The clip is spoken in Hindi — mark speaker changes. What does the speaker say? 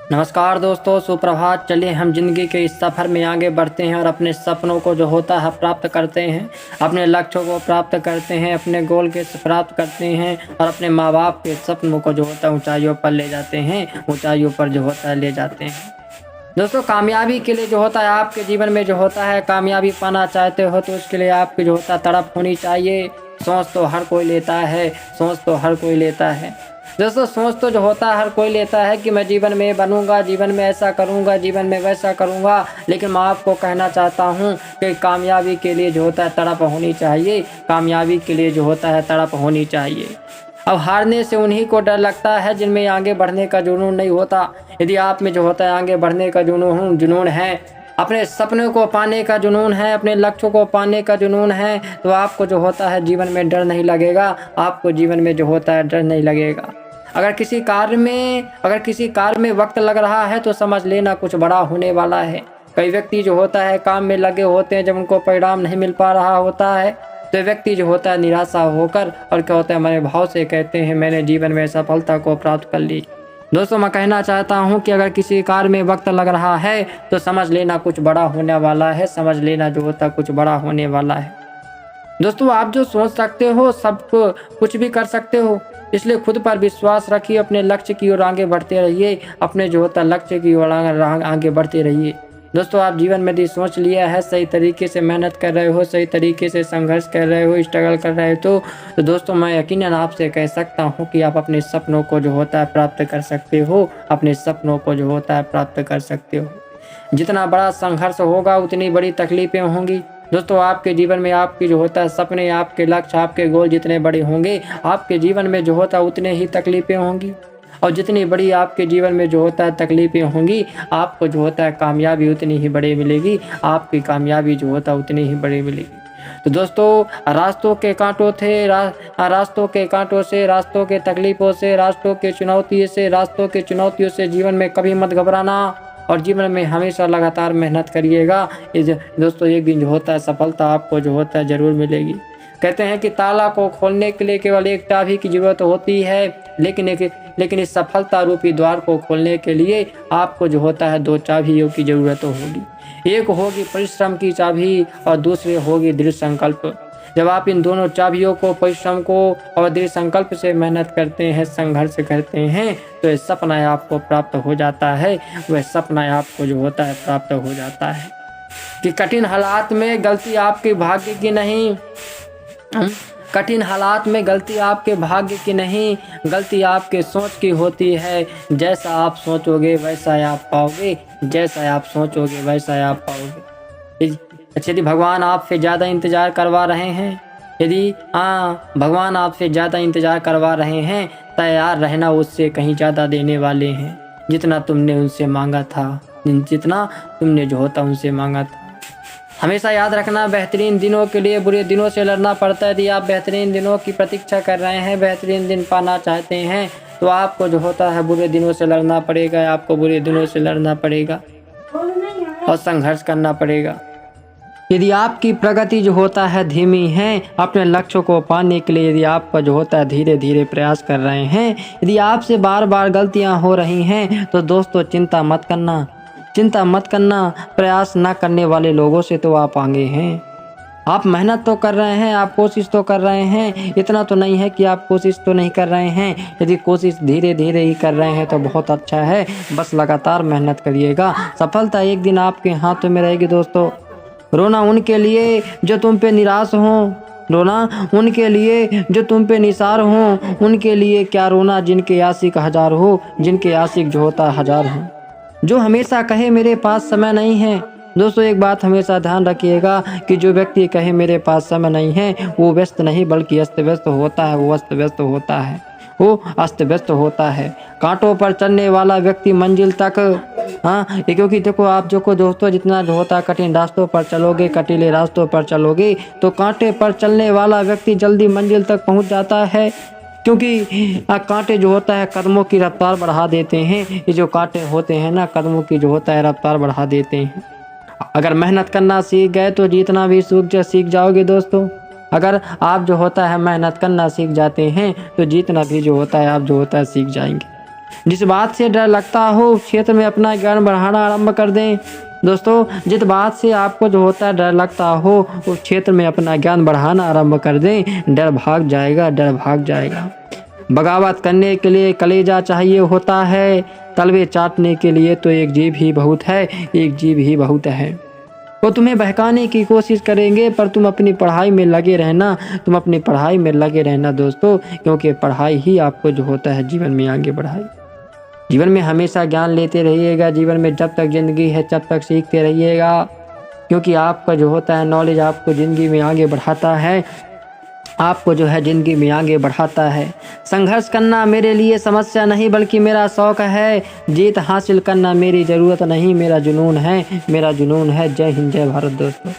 Speaker 1: नमस्कार दोस्तों, सुप्रभात। चलिए हम जिंदगी के इस सफ़र में आगे बढ़ते हैं और अपने सपनों को जो होता है प्राप्त करते हैं, अपने लक्ष्यों को प्राप्त करते हैं, अपने गोल के प्राप्त करते हैं और अपने माँ बाप के सपनों को जो होता है ऊंचाइयों पर ले जाते हैं, ऊंचाइयों पर जो होता है ले जाते हैं। दोस्तों, कामयाबी के लिए जो होता है आपके जीवन में जो होता है, कामयाबी पाना चाहते हो तो उसके लिए आपकी जो होता है तड़प होनी चाहिए। सोच तो हर कोई लेता है, सोच तो हर कोई लेता है। दोस्तों, सोच तो जो होता है हर कोई लेता है कि मैं जीवन में बनूंगा, जीवन में ऐसा करूंगा, जीवन में वैसा करूंगा। लेकिन मैं आपको कहना चाहता हूं कि कामयाबी के लिए जो होता है तड़प होनी चाहिए, कामयाबी के लिए जो होता है तड़प होनी चाहिए। अब हारने से उन्हीं को डर लगता है जिनमें आगे बढ़ने का जुनून नहीं होता। यदि आप में जो होता है आगे बढ़ने का जुनून है, अपने सपनों को पाने का जुनून है, अपने लक्ष्यों को पाने का जुनून है, तो आपको जो होता है जीवन में डर नहीं लगेगा, आपको जीवन में जो होता है डर नहीं लगेगा। अगर किसी कार्य में वक्त लग रहा है तो समझ लेना कुछ बड़ा होने वाला है। कई व्यक्ति जो होता है काम में लगे होते हैं, जब उनको परिणाम नहीं मिल पा रहा होता है तो व्यक्ति जो होता है निराशा होकर और क्या होता है हमारे भाव से कहते हैं मैंने जीवन में सफलता को प्राप्त कर ली। दोस्तों, मैं कहना चाहता हूं कि अगर किसी कार्य में वक्त लग रहा है तो समझ लेना कुछ बड़ा होने वाला है, समझ लेना जो होता है कुछ बड़ा होने वाला है। दोस्तों, आप जो सोच सकते हो सब कुछ भी कर सकते हो, इसलिए खुद पर विश्वास रखिए, अपने लक्ष्य की ओर आगे बढ़ते रहिए, अपने जो होता है लक्ष्य की ओर आगे बढ़ते रहिए। दोस्तों, आप जीवन में यदि सोच लिया है, सही तरीके से मेहनत कर रहे हो, सही तरीके से संघर्ष कर रहे हो, स्ट्रगल कर रहे हो तो दोस्तों मैं यकीनन आपसे कह सकता हूँ कि आप अपने सपनों को जो होता है प्राप्त कर सकते हो, अपने सपनों को जो होता है प्राप्त कर सकते हो। जितना बड़ा संघर्ष होगा उतनी बड़ी तकलीफें होंगी। दोस्तों, आपके जीवन में आपकी जो होता है सपने, आपके लक्ष्य, आपके गोल जितने बड़े होंगे, आपके जीवन में जो होता है उतने ही तकलीफें होंगी। और जितनी बड़ी आपके जीवन में जो होता है तकलीफें होंगी, आपको जो होता है कामयाबी उतनी ही बड़ी मिलेगी, आपकी कामयाबी जो होता है उतनी ही बड़ी मिलेगी। तो दोस्तों, रास्तों के कांटों से, रास्तों के तकलीफों से, रास्तों के चुनौतियों से जीवन में कभी मत घबराना और जीवन में हमेशा लगातार मेहनत करिएगा। दोस्तों, एक दिन जो होता है सफलता आपको जो होता है जरूर मिलेगी। कहते हैं कि ताला को खोलने के लिए केवल एक चाबी की जरूरत होती है, लेकिन इस सफलता रूपी द्वार को खोलने के लिए आपको जो होता है दो चाबियों की जरूरत होगी। एक होगी परिश्रम की चाबी और दूसरी होगी दृढ़ संकल्प। जब आप इन दोनों चाबियों को, परिश्रम को और दृढ़ संकल्प से मेहनत करते हैं, संघर्ष करते हैं, तो यह सपना आपको प्राप्त हो जाता है, वह सपना आपको जो होता है प्राप्त हो जाता है। कि कठिन हालात में गलती आपके भाग्य की नहीं, कठिन हालात में गलती आपके भाग्य की नहीं, गलती आपके सोच की होती है। जैसा आप सोचोगे वैसा आप पाओगे, जैसा आप सोचोगे वैसा आप पाओगे। यदि भगवान आपसे ज़्यादा इंतज़ार करवा रहे हैं, भगवान आपसे ज़्यादा इंतज़ार करवा रहे हैं, तैयार रहना, उससे कहीं ज़्यादा देने वाले हैं। जितना तुमने उनसे मांगा था, जितना तुमने जो होता उनसे मांगा था। हमेशा याद रखना, बेहतरीन दिनों के लिए बुरे दिनों से लड़ना पड़ता है। यदि आप बेहतरीन दिनों की प्रतीक्षा कर रहे हैं, बेहतरीन दिन पाना चाहते हैं, तो आपको जो होता है बुरे दिनों से लड़ना पड़ेगा, आपको बुरे दिनों से लड़ना पड़ेगा और संघर्ष करना पड़ेगा। यदि आपकी प्रगति जो होता है धीमी है, अपने लक्ष्यों को पाने के लिए यदि आपका जो होता है धीरे धीरे प्रयास कर रहे हैं, यदि आपसे बार बार गलतियां हो रही हैं, तो दोस्तों चिंता मत करना। प्रयास ना करने वाले लोगों से तो आप आगे हैं। आप मेहनत तो कर रहे हैं, आप कोशिश तो कर रहे हैं, इतना तो नहीं है कि आप कोशिश तो नहीं कर रहे हैं। यदि कोशिश धीरे धीरे ही कर रहे हैं तो बहुत अच्छा है, बस लगातार मेहनत करिएगा, सफलता एक दिन आपके हाथों में रहेगी। दोस्तों, रोना उनके लिए जो तुम पे निराश हों, रोना उनके लिए जो तुम पे निसार हों, उनके लिए क्या रोना जिनके आशिक हजार हो, जिनके आशिक जो होता हजार हो, जो हमेशा कहे मेरे पास समय नहीं है। दोस्तों, एक बात हमेशा ध्यान रखिएगा कि जो व्यक्ति कहे मेरे पास समय नहीं है, वो व्यस्त नहीं बल्कि अस्त व्यस्त होता है, वो अस्त व्यस्त होता है। कांटों पर चलने वाला व्यक्ति मंजिल तक, क्योंकि देखो आप दोस्तों जितना जो होता है कठिन रास्तों पर चलोगे, कटीले रास्तों पर चलोगे, तो कांटे पर चलने वाला व्यक्ति जल्दी मंजिल तक पहुंच जाता है, क्योंकि कांटे जो होता है कदमों की रफ्तार बढ़ा देते हैं। ये जो कांटे होते हैं ना, कदमों की जो होता है रफ्तार बढ़ा देते हैं। अगर मेहनत करना सीख गए तो जीतना भी सीख जाओगे। दोस्तों, अगर आप जो होता है मेहनत करना सीख जाते हैं तो जीतना भी जो होता है आप जो होता है सीख जाएंगे। जिस बात से डर लगता हो उस क्षेत्र में अपना ज्ञान बढ़ाना आरंभ कर दें। दोस्तों, जिस बात से आपको जो होता है डर लगता हो उस क्षेत्र में अपना ज्ञान बढ़ाना आरंभ कर दें, डर भाग जाएगा, डर भाग जाएगा। बगावत करने के लिए कलेजा चाहिए होता है, तलवे चाटने के लिए तो एक जीभ ही बहुत है, एक जीभ ही बहुत है। वो तुम्हें बहकाने की कोशिश करेंगे पर तुम अपनी पढ़ाई में लगे रहना, तुम अपनी पढ़ाई में लगे रहना दोस्तों, क्योंकि पढ़ाई ही आपको जो होता है जीवन में आगे बढ़ाए। जीवन में हमेशा ज्ञान लेते रहिएगा, जीवन में जब तक ज़िंदगी है तब तक सीखते रहिएगा, क्योंकि आपका जो होता है नॉलेज आपको ज़िंदगी में आगे बढ़ाता है, आपको जो है ज़िंदगी में आगे बढ़ाता है। संघर्ष करना मेरे लिए समस्या नहीं बल्कि मेरा शौक़ है, जीत हासिल करना मेरी ज़रूरत नहीं मेरा जुनून है, मेरा जुनून है। जय हिंद, जय भारत दोस्तों।